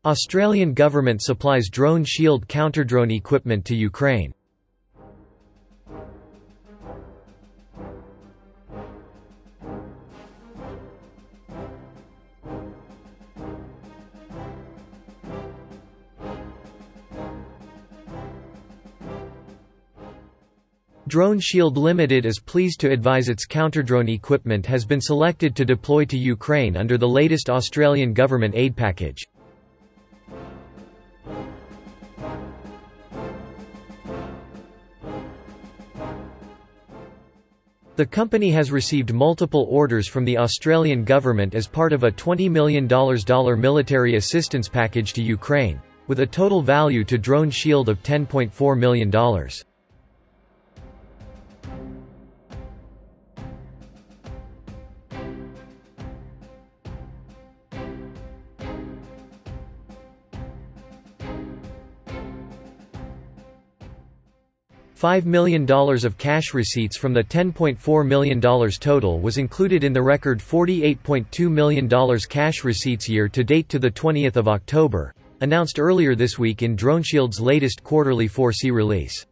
Australian government supplies DroneShield counter-drone equipment to Ukraine. DroneShield Limited is pleased to advise its counter-drone equipment has been selected to deploy to Ukraine under the latest Australian government aid package. The company has received multiple orders from the Australian government as part of a $20 million military assistance package to Ukraine, with a total value to DroneShield of $10.4 million. $5 million of cash receipts from the $10.4 million total was included in the record $48.2 million cash receipts year-to-date to 20 October, announced earlier this week in DroneShield's latest quarterly 4C release.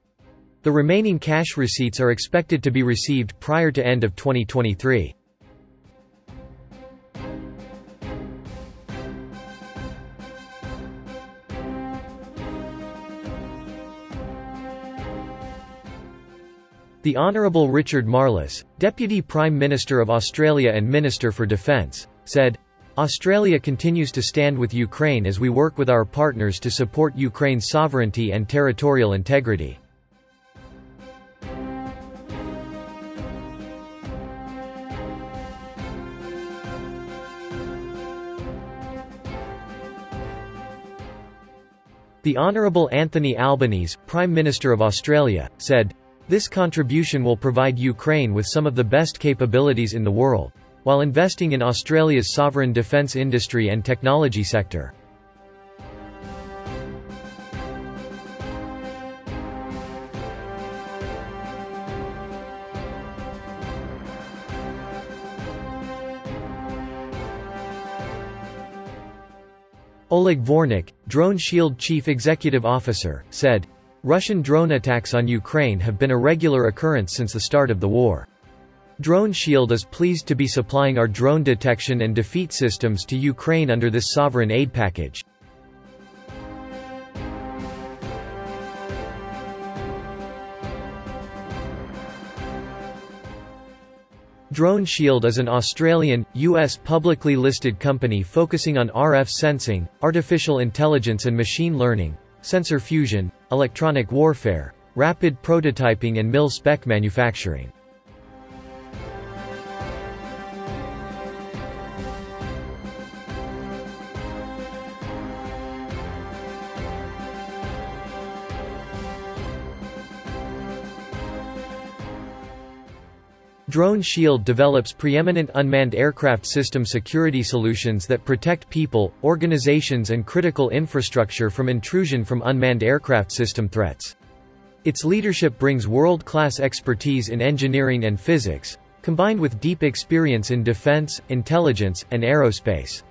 The remaining cash receipts are expected to be received prior to end of 2023. The Honourable Richard Marles, Deputy Prime Minister of Australia and Minister for Defence, said, "Australia continues to stand with Ukraine as we work with our partners to support Ukraine's sovereignty and territorial integrity." The Honourable Anthony Albanese, Prime Minister of Australia, said, "This contribution will provide Ukraine with some of the best capabilities in the world, while investing in Australia's sovereign defence industry and technology sector." Oleg Vornik, DroneShield Chief Executive Officer, said, "Russian drone attacks on Ukraine have been a regular occurrence since the start of the war. DroneShield is pleased to be supplying our drone detection and defeat systems to Ukraine under this sovereign aid package." DroneShield is an Australian, US publicly listed company focusing on RF sensing, artificial intelligence and machine learning, sensor fusion, electronic warfare, rapid prototyping and mil-spec manufacturing. DroneShield develops preeminent unmanned aircraft system security solutions that protect people, organizations and critical infrastructure from intrusion from unmanned aircraft system threats. Its leadership brings world-class expertise in engineering and physics, combined with deep experience in defense, intelligence, and aerospace.